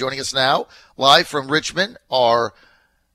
Joining us now, live from Richmond, our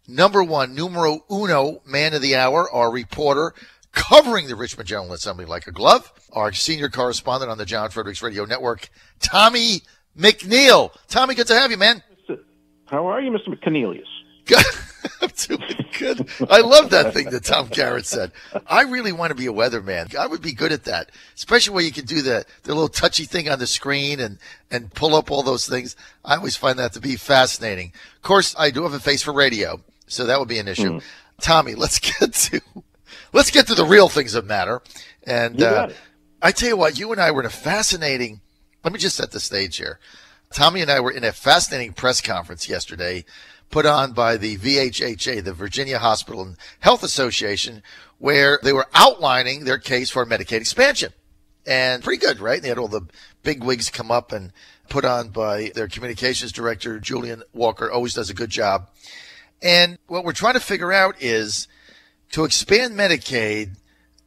numero uno man of the hour, our reporter covering the Richmond General Assembly like a glove, our senior correspondent on the John Fredericks Radio Network, Tommie McNeil. Tommie, good to have you, man. How are you, Mr. McNeilius? I'm doing good. I love that thing that Tom Garrett said. I really want to be a weatherman. I would be good at that, especially where you can do the little touchy thing on the screen and pull up all those things. I always find that to be fascinating. Of course, I do have a face for radio, so that would be an issue. Tommie, let's get to the real things that matter. And I tell you what, you and I were in a fascinating – let me just set the stage here. Tommie and I were in a fascinating press conference yesterday put on by the VHHA, the Virginia Hospital and Health Association, where they were outlining their case for Medicaid expansion. And pretty good, right? They had all the big wigs come up and put on by their communications director, Julian Walker, always does a good job. And what we're trying to figure out is to expand Medicaid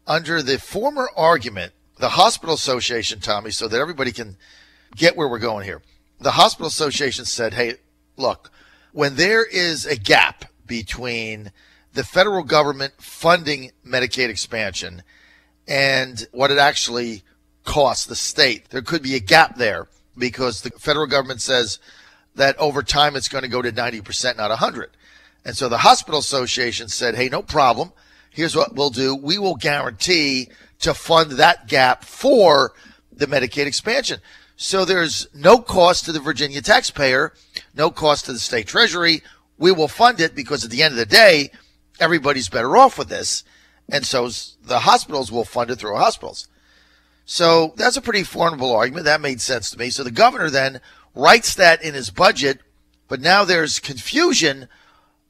under the former argument, the Hospital Association, Tommie, so that everybody can get where we're going here. The Hospital Association said, hey, look, when there is a gap between the federal government funding Medicaid expansion and what it actually costs the state, there could be a gap there because the federal government says that over time it's going to go to 90%, not 100. And so the Hospital Association said, hey, no problem. Here's what we'll do. We will guarantee to fund that gap for the Medicaid expansion. So there's no cost to the Virginia taxpayer, no cost to the state treasury. We will fund it because at the end of the day, everybody's better off with this. And so the hospitals will fund it through hospitals. So that's a pretty formidable argument. That made sense to me. So the governor then writes that in his budget, but now there's confusion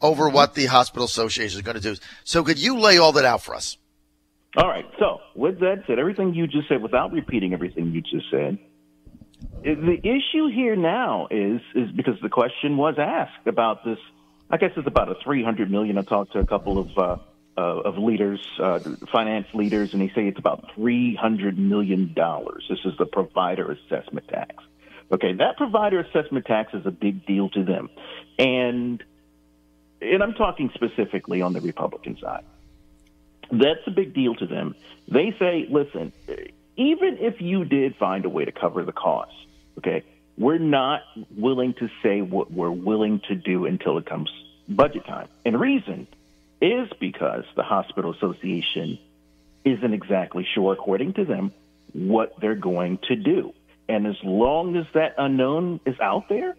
over what the Hospital Association is going to do. So could you lay all that out for us? All right. So with that said, everything you just said, without repeating everything you just said, the issue here now is because the question was asked about this. I guess it's about a $300 million. I talked to a couple of leaders, finance leaders, and they say it's about $300 million. This is the provider assessment tax. Okay, that provider assessment tax is a big deal to them, and I'm talking specifically on the Republican side. That's a big deal to them. They say, listen, even if you did find a way to cover the costs, okay, we're not willing to say what we're willing to do until it comes budget time. And the reason is because the Hospital Association isn't exactly sure, according to them, what they're going to do. And as long as that unknown is out there,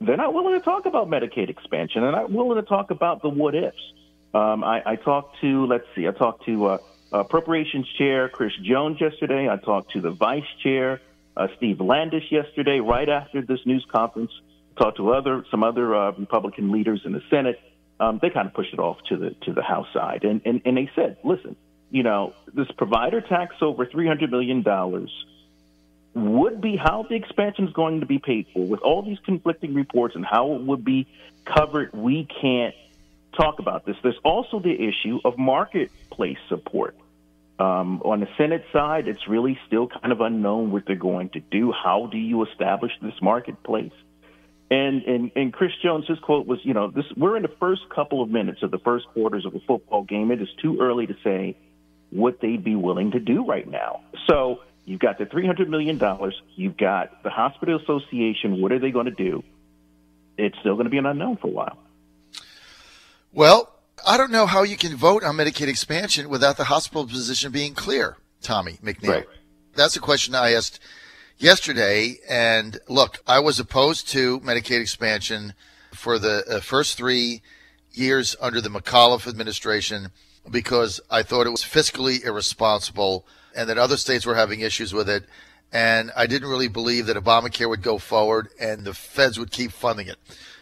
they're not willing to talk about Medicaid expansion. They're not willing to talk about the what ifs. I talked to Appropriations Chair Chris Jones yesterday. I talked to the Vice Chair, Steve Landis, yesterday, right after this news conference. Talked to some other Republican leaders in the Senate. They kind of pushed it off to the House side. And they said, listen, this provider tax over $300 million would be how the expansion is going to be paid for. With all these conflicting reports and how it would be covered, we can't talk about this. There's also the issue of marketplace support. On the Senate side, it's really still kind of unknown what they're going to do. How do you establish this marketplace? And Chris Jones, his quote was, we're in the first couple of minutes of the first quarters of a football game. It is too early to say what they'd be willing to do right now. So you've got the $300 million. You've got the Hospital Association. What are they going to do? It's still going to be an unknown for a while. Well, I don't know how you can vote on Medicaid expansion without the hospital position being clear, Tommie McNeil. Right. That's a question I asked yesterday. And look, I was opposed to Medicaid expansion for the first 3 years under the McAuliffe administration because I thought it was fiscally irresponsible and that other states were having issues with it. And I didn't really believe that Obamacare would go forward and the feds would keep funding it.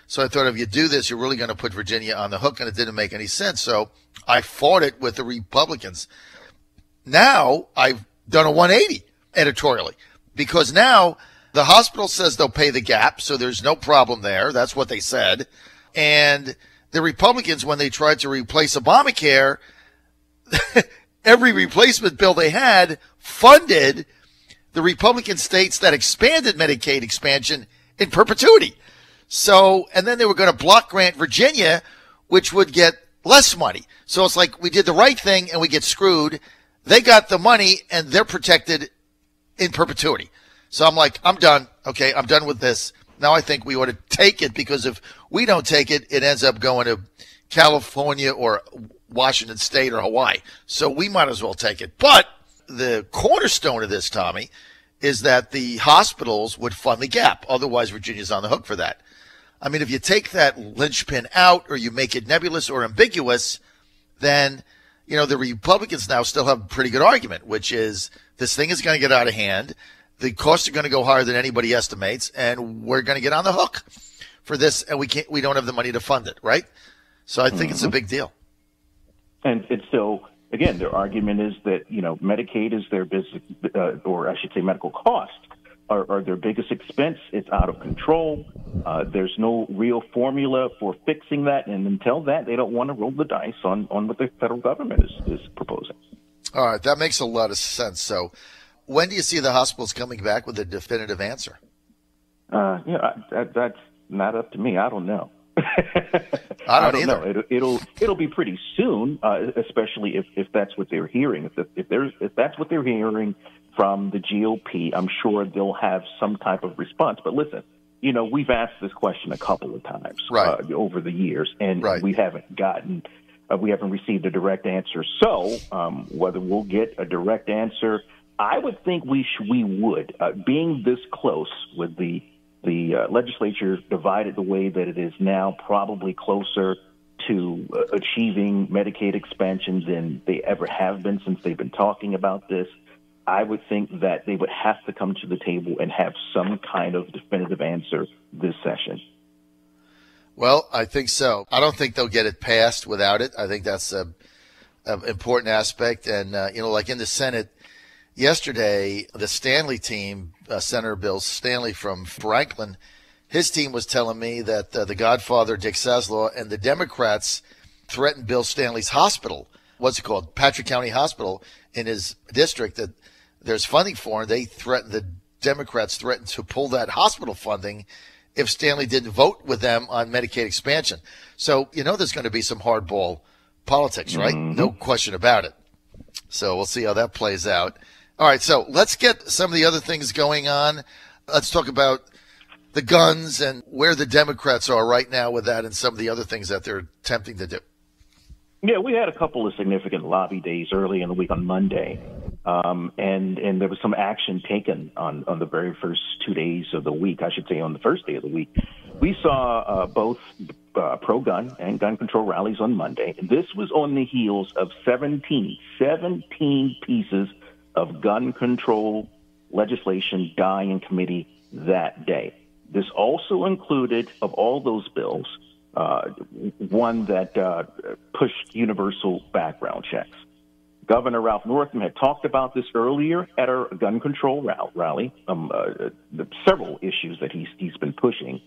So I thought if you do this, you're really going to put Virginia on the hook, and it didn't make any sense. So I fought it with the Republicans. Now I've done a 180 editorially because now the hospital says they'll pay the gap, so there's no problem there. That's what they said. And the Republicans, when they tried to replace Obamacare, every replacement bill they had funded the Republican states that expanded Medicaid expansion in perpetuity. So, and then they were going to block grant Virginia, which would get less money. So it's like we did the right thing and we get screwed. They got the money and they're protected in perpetuity. So I'm like, I'm done. Okay, I'm done with this. Now I think we ought to take it, because if we don't take it, it ends up going to California or Washington State or Hawaii. So we might as well take it. But the cornerstone of this, Tommie, is that the hospitals would fund the gap. Otherwise, Virginia's on the hook for that. I mean, if you take that linchpin out or you make it nebulous or ambiguous, then, you know, the Republicans now still have a pretty good argument, which is this thing is going to get out of hand. The costs are going to go higher than anybody estimates, and we're going to get on the hook for this, and we don't have the money to fund it, right? So I think it's a big deal. And it's still, again, their argument is that, you know, Medicaid is their business, or I should say medical costs are their biggest expense. It's out of control. There's no real formula for fixing that. And until that, they don't want to roll the dice on what the federal government is proposing. All right. That makes a lot of sense. So when do you see the hospitals coming back with a definitive answer? That's not up to me. I don't know. I don't either. Know. It'll be pretty soon, especially if that's what they're hearing. If that's what they're hearing from the GOP, I'm sure they'll have some type of response. But listen, you know, we've asked this question a couple of times over the years, and we haven't received a direct answer. So whether we'll get a direct answer, I would think we would. Being this close with the legislature divided the way that it is now, probably closer to achieving Medicaid expansion than they ever have been since they've been talking about this. I would think that they would have to come to the table and have some kind of definitive answer this session. Well, I think so. I don't think they'll get it passed without it. I think that's an important aspect. And, you know, like in the Senate yesterday, the Stanley team, Senator Bill Stanley from Franklin, his team was telling me that the Godfather, Dick Saslaw, and the Democrats threatened Bill Stanley's hospital. What's it called? Patrick County Hospital in his district that there's funding for. And the Democrats threatened to pull that hospital funding if Stanley didn't vote with them on Medicaid expansion. So, you know, there's going to be some hardball politics, right? Mm-hmm. No question about it. So we'll see how that plays out. All right, so let's get some of the other things going on. Let's talk about the guns and where the Democrats are right now with that and some of the other things that they're attempting to do. Yeah, we had a couple of significant lobby days early in the week on Monday, and there was some action taken on the very first 2 days of the week, I should say on the first day of the week. We saw both pro-gun and gun control rallies on Monday, and this was on the heels of 17 pieces of gun control legislation die in committee that day. This also included, of all those bills, one that pushed universal background checks. Governor Ralph Northam had talked about this earlier at our gun control rally, the several issues that he's been pushing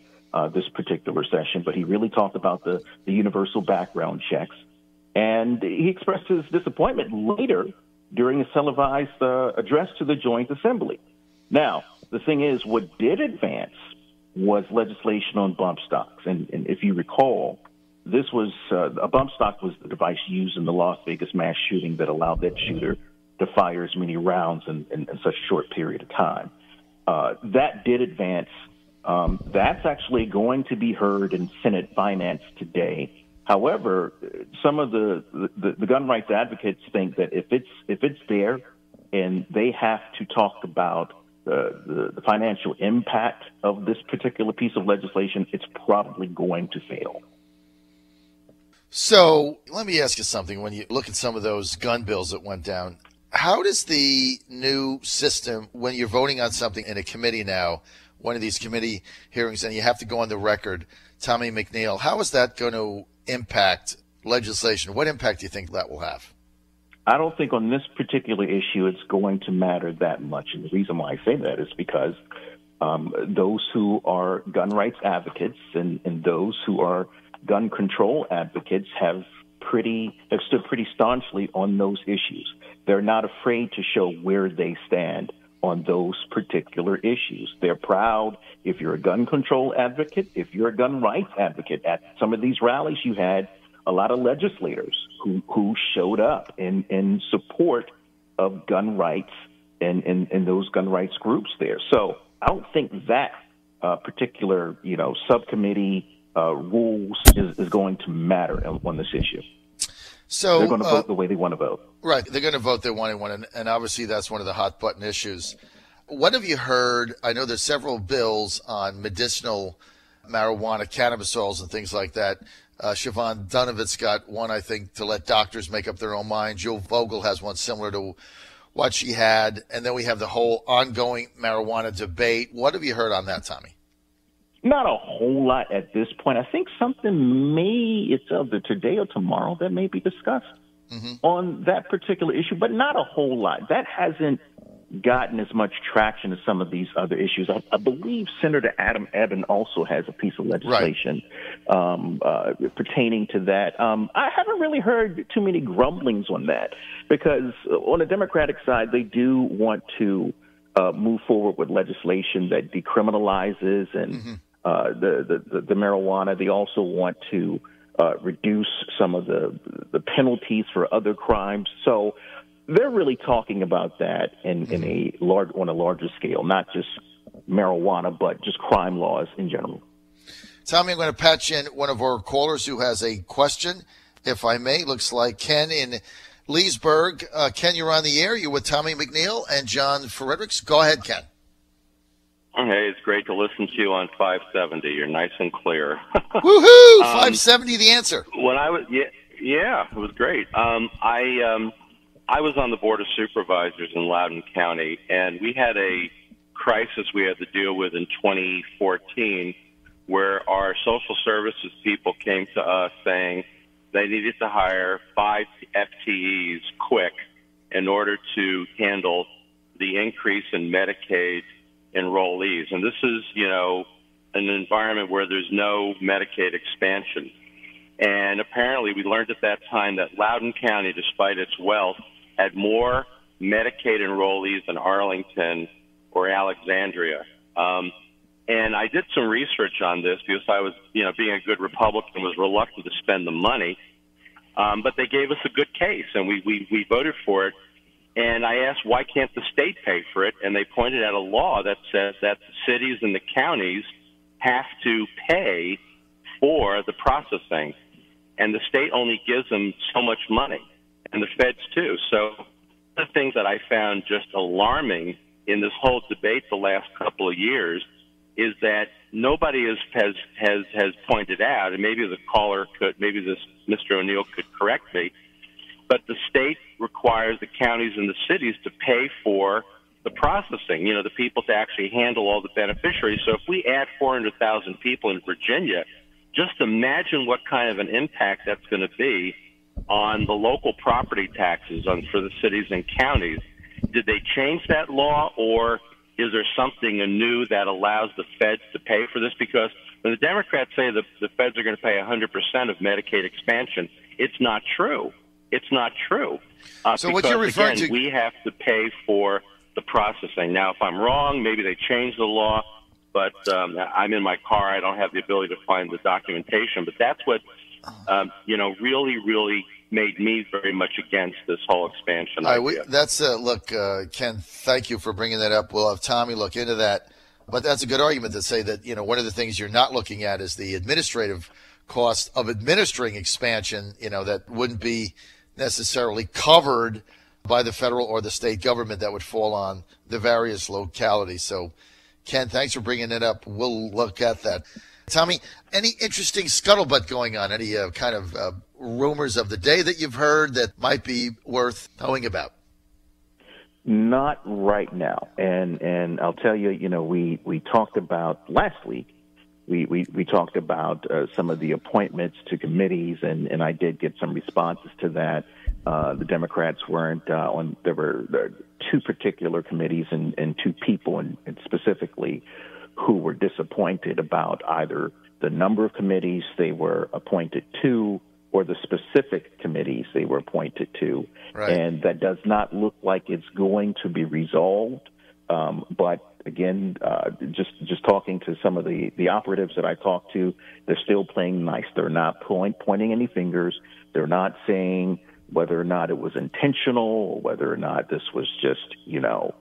this particular session, but he really talked about the universal background checks. And he expressed his disappointment later during a televised address to the Joint Assembly. Now, the thing is, what did advance was legislation on bump stocks. And if you recall, this was a bump stock was the device used in the Las Vegas mass shooting that allowed that shooter to fire as many rounds in such a short period of time. That did advance. That's actually going to be heard in Senate Finance today. However, some of the gun rights advocates think that if it's there and they have to talk about the financial impact of this particular piece of legislation, it's probably going to fail. So let me ask you something. When you look at some of those gun bills that went down, how does the new system, when you're voting on something in a committee now, one of these committee hearings, and you have to go on the record, Tommie McNeil, how is that going to impact legislation? What impact do you think that will have? I don't think on this particular issue it's going to matter that much. And the reason why I say that is because those who are gun rights advocates and those who are gun control advocates have stood pretty staunchly on those issues. They're not afraid to show where they stand on those particular issues. They're proud. If you're a gun control advocate, if you're a gun rights advocate, at some of these rallies you had a lot of legislators who showed up in support of gun rights and those gun rights groups there. So I don't think that particular, subcommittee rules is going to matter on this issue. So they're going to vote the way they want to vote. Right. They're going to vote the way they want, and obviously that's one of the hot button issues. What have you heard? I know there's several bills on medicinal marijuana, cannabis oils, and things like that. Siobhan Dunavant's got one, I think, to let doctors make up their own mind. Joe Vogel has one similar to what she had. And then we have the whole ongoing marijuana debate. What have you heard on that, Tommie? Not a whole lot at this point. I think something it's either today or tomorrow that may be discussed on that particular issue, but not a whole lot. That hasn't gotten as much traction as some of these other issues. I believe Senator Adam Ebbin also has a piece of legislation pertaining to that. I haven't really heard too many grumblings on that because on the Democratic side, they do want to move forward with legislation that decriminalizes and the marijuana. They also want to reduce some of the penalties for other crimes. So they're really talking about that on a larger scale, not just marijuana, but just crime laws in general. Tommie, I'm going to patch in one of our callers who has a question, if I may. Looks like Ken in Leesburg. Ken, you're on the air. You're with Tommie McNeil and John Fredericks. Go ahead, Ken. Hey, it's great to listen to you on 570. You're nice and clear. Woohoo! 570, the answer. When I was, yeah, it was great. I was on the Board of Supervisors in Loudoun County, and we had a crisis we had to deal with in 2014 where our social services people came to us saying they needed to hire 5 FTEs quick in order to handle the increase in Medicaid enrollees. And this is, an environment where there's no Medicaid expansion. And apparently we learned at that time that Loudoun County, despite its wealth, had more Medicaid enrollees than Arlington or Alexandria. And I did some research on this because I was, being a good Republican, was reluctant to spend the money. But they gave us a good case, and we voted for it. And I asked, why can't the state pay for it? And they pointed out a law that says that the cities and the counties have to pay for the processing. And the state only gives them so much money, and the feds too. So one of the things that I found just alarming in this whole debate the last couple of years is that nobody has pointed out, and maybe the caller could, maybe this Mr. O'Neill could correct me, but the state requires the counties and the cities to pay for the processing, the people to actually handle all the beneficiaries. So if we add 400,000 people in Virginia, just imagine what kind of an impact that's going to be on the local property taxes for the cities and counties. Did they change that law, or is there something new that allows the feds to pay for this? Because when the Democrats say the feds are going to pay 100% of Medicaid expansion, it's not true. It's not true. So what you're referring to, we have to pay for the processing. Now, if I'm wrong, maybe they changed the law, but I'm in my car. I don't have the ability to find the documentation. But that's what, really, really made me very much against this whole expansion idea. Look, Ken, thank you for bringing that up. We'll have Tommie look into that. But that's a good argument to say that, one of the things you're not looking at is the administrative cost of administering expansion, that wouldn't be necessarily covered by the federal or the state government, that would fall on the various localities. So, Ken, thanks for bringing it up. We'll look at that. Tommie, any interesting scuttlebutt going on? Any kind of rumors of the day that you've heard that might be worth knowing about? Not right now. And I'll tell you, we talked about last week, we talked about some of the appointments to committees, and I did get some responses to that. The Democrats weren't on. There were 2 particular committees and 2 people, and specifically, who were disappointed about either the number of committees they were appointed to or the specific committees they were appointed to. Right. And that does not look like it's going to be resolved. But again, just talking to some of the operatives that I talked to, they're still playing nice. They're not pointing any fingers. They're not saying whether or not it was intentional or whether or not this was just, the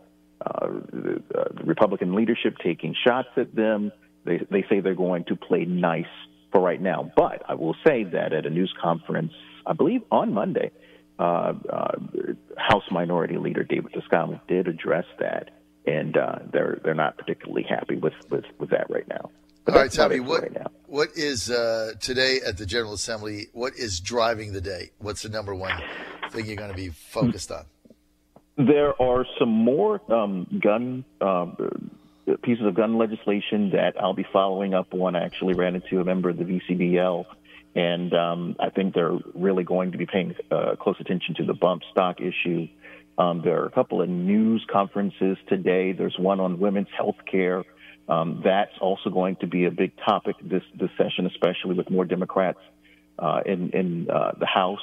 Republican leadership taking shots at them. They say they're going to play nice for right now. But I will say that at a news conference, I believe on Monday, House Minority Leader David Toscano did address that, and they're not particularly happy with that right now. But all right, Tommie, what is today at the General Assembly, what is driving the day? What's the number one thing you're going to be focused on? There are some more pieces of gun legislation that I'll be following up on. I actually ran into a member of the VCBL, and I think they're really going to be paying close attention to the bump stock issue. There are a couple of news conferences today. There's one on women's health care. That's also going to be a big topic this session, especially with more Democrats in the House.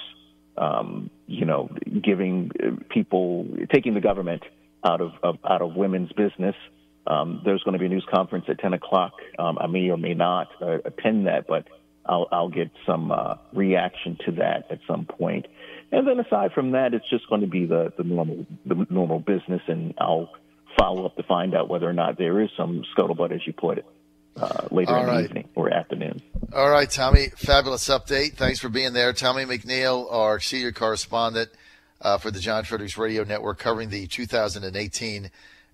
Taking the government out of women's business. There's going to be a news conference at 10 o'clock. I may or may not attend that, but I'll get some reaction to that at some point. And then aside from that, it's just going to be the normal business, and I'll follow up to find out whether or not there is some scuttlebutt, as you put it, later in the evening or afternoon. All right, Tommie, fabulous update. Thanks for being there. Tommie McNeil, our senior correspondent for the John Fredericks Radio Network, covering the 2018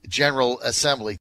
General Assembly.